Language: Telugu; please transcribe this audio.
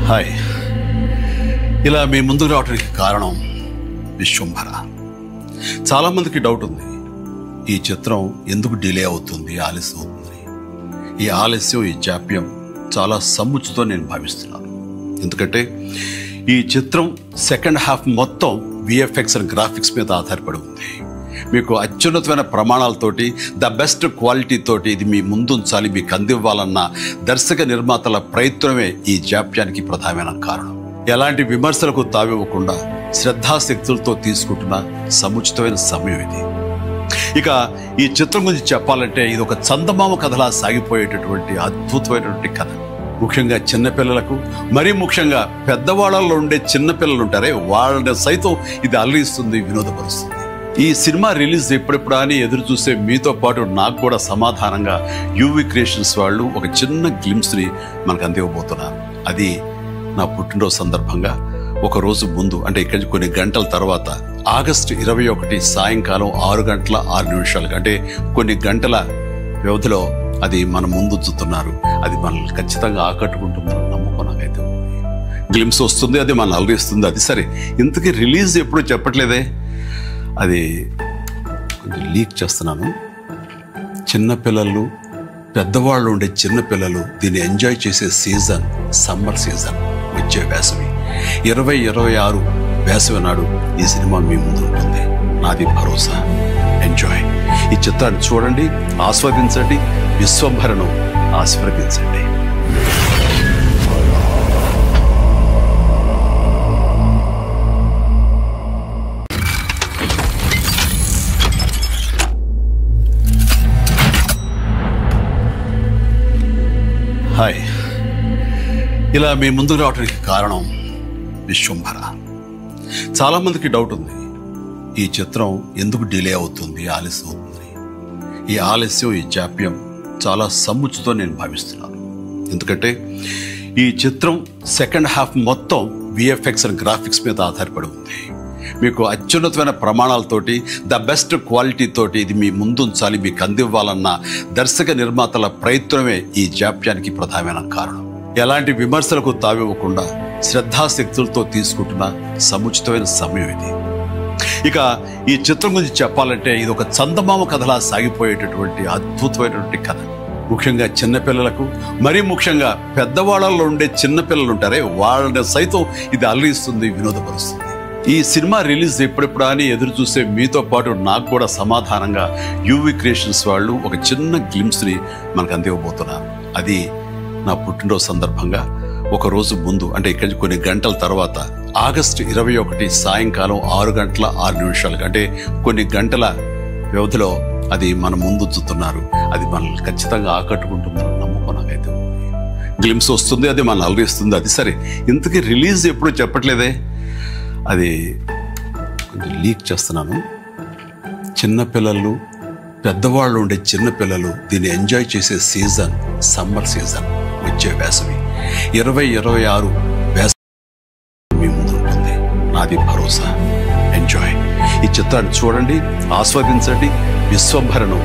హాయ్, ఇలా మీ ముందుకు రావడానికి కారణం విశ్వంభర. చాలామందికి డౌట్ ఉంది, ఈ చిత్రం ఎందుకు డిలే అవుతుంది, ఆలస్యం అవుతుంది. ఈ ఆలస్యం, ఈ జాప్యం చాలా సముచితం నేను భావిస్తున్నాను. ఎందుకంటే ఈ చిత్రం సెకండ్ హాఫ్ మొత్తం విఎఫ్ఎక్స్ అండ్ గ్రాఫిక్స్ మీద ఆధారపడి ఉంది. మీకు అత్యున్నతమైన ప్రమాణాలతోటి, ద బెస్ట్ క్వాలిటీ తోటి ఇది మీ ముందుంచాలి, మీకు అందివ్వాలన్న దర్శక నిర్మాతల ప్రయత్నమే ఈ జాప్యానికి ప్రధానమైన కారణం. ఎలాంటి విమర్శలకు తావివ్వకుండా శ్రద్ధాశక్తులతో తీసుకుంటున్న సముచితమైన సమయం ఇది. ఇక ఈ చిత్రం గురించి చెప్పాలంటే ఇది ఒక చందమామ కథలా సాగిపోయేటటువంటి అద్భుతమైనటువంటి కథ. ముఖ్యంగా చిన్నపిల్లలకు, మరీ ముఖ్యంగా పెద్దవాళ్ళలో ఉండే చిన్నపిల్లలు ఉంటారే, వాళ్ళని సైతం ఇది అల్లరిస్తుంది, వినోదపరుస్తుంది. ఈ సినిమా రిలీజ్ ఎప్పుడెప్పుడా అని ఎదురు చూసే మీతో పాటు నాకు కూడా సమాధానంగా యూవి క్రియేషన్స్ వాళ్ళు ఒక చిన్న గ్లిమ్స్ని మనకు అందివ్వబోతున్నారు. అది నా పుట్టినరోజు సందర్భంగా ఒక రోజు ముందు, అంటే ఇక్కడి నుంచి కొన్ని గంటల తర్వాత, ఆగస్టు 21 సాయంకాలం 6:06 అంటే కొన్ని గంటల వ్యవధిలో అది మన ముందు ఉంచుతున్నారు. అది మనల్ని ఖచ్చితంగా ఆకట్టుకుంటుందని నమ్మకం నాకైతే ఉంది. గ్లిమ్స్ వస్తుంది, అది మనల్ని అలరిస్తుంది. అది సరే, ఇంతకీ రిలీజ్ ఎప్పుడు చెప్పట్లేదే, అది కొంచెం లీక్ చేస్తున్నాను. చిన్నపిల్లలు, పెద్దవాళ్ళు ఉండే చిన్నపిల్లలు దీన్ని ఎంజాయ్ చేసే సీజన్ సమ్మర్ సీజన్, వచ్చే వేసవి 2026 వేసవి నాడు ఈ సినిమా మీ ముందు ఉంటుంది. నాది భరోసా. ఎంజాయ్. ఈ చిత్రాన్ని చూడండి, ఆస్వాదించండి, విశ్వంభరను ఆశీర్వదించండి. హాయ్, ఇలా మీ ముందుకు రావడానికి కారణం విశ్వంభర. చాలామందికి డౌట్ ఉంది, ఈ చిత్రం ఎందుకు డిలే అవుతుంది, ఆలస్యం అవుతుంది. ఈ ఆలస్యం, ఈ జాప్యం చాలా సముచితం నేను భావిస్తున్నాను. ఎందుకంటే ఈ చిత్రం సెకండ్ హాఫ్ మొత్తం విఎఫ్ఎక్స్ అండ్ గ్రాఫిక్స్ మీద ఆధారపడి ఉంది. మీకు అత్యున్నతమైన ప్రమాణాలతోటి, ద బెస్ట్ క్వాలిటీ తోటి ఇది మీ ముందుంచాలి, మీకు అందివ్వాలన్న దర్శక నిర్మాతల ప్రయత్నమే ఈ జాప్యానికి ప్రధానమైన కారణం. ఎలాంటి విమర్శలకు తావివ్వకుండా శ్రద్ధాశక్తులతో తీసుకుంటున్న సముచితమైన సమయం ఇది. ఇక ఈ చిత్రం గురించి చెప్పాలంటే ఇది ఒక చందమామ కథలా సాగిపోయేటటువంటి అద్భుతమైనటువంటి కథ. ముఖ్యంగా చిన్నపిల్లలకు, మరీ ముఖ్యంగా పెద్దవాళ్ళలో ఉండే చిన్నపిల్లలు ఉంటారే, వాళ్ళని సైతం ఇది అల్లరిస్తుంది, వినోదపరుస్తుంది. ఈ సినిమా రిలీజ్ ఎప్పుడెప్పుడా అని ఎదురు చూసే మీతో పాటు నాకు కూడా సమాధానంగా యూవి క్రియేషన్స్ వాళ్ళు ఒక చిన్న గ్లిమ్స్ని మనకు అందివ్వబోతున్నారు. అది నా పుట్టినరోజు సందర్భంగా ఒక రోజు ముందు, అంటే ఇక్కడి నుంచి కొన్ని గంటల తర్వాత, ఆగస్టు 21 సాయంకాలం 6:06 అంటే కొన్ని గంటల వ్యవధిలో అది మన ముందు ఉంచుతున్నారు. అది మనల్ని ఖచ్చితంగా ఆకట్టుకుంటుందని నమ్మకం నాకైతే ఉంది. గ్లిమ్స్ వస్తుంది, అది మనల్ని అలరిస్తుంది. అది సరే, ఇంతకీ రిలీజ్ ఎప్పుడు చెప్పట్లేదే, అది కొంచెం లీక్ చేస్తున్నాను. చిన్నపిల్లలు, పెద్దవాళ్ళు ఉండే చిన్నపిల్లలు దీన్ని ఎంజాయ్ చేసే సీజన్ సమ్మర్ సీజన్, వచ్చే వేసవి 2026 వేసవి మీ ముందు ఉంటుంది. నాది భరోసా. ఎంజాయ్. ఈ చిత్రాన్ని చూడండి, ఆస్వాదించండి, విశ్వంభరను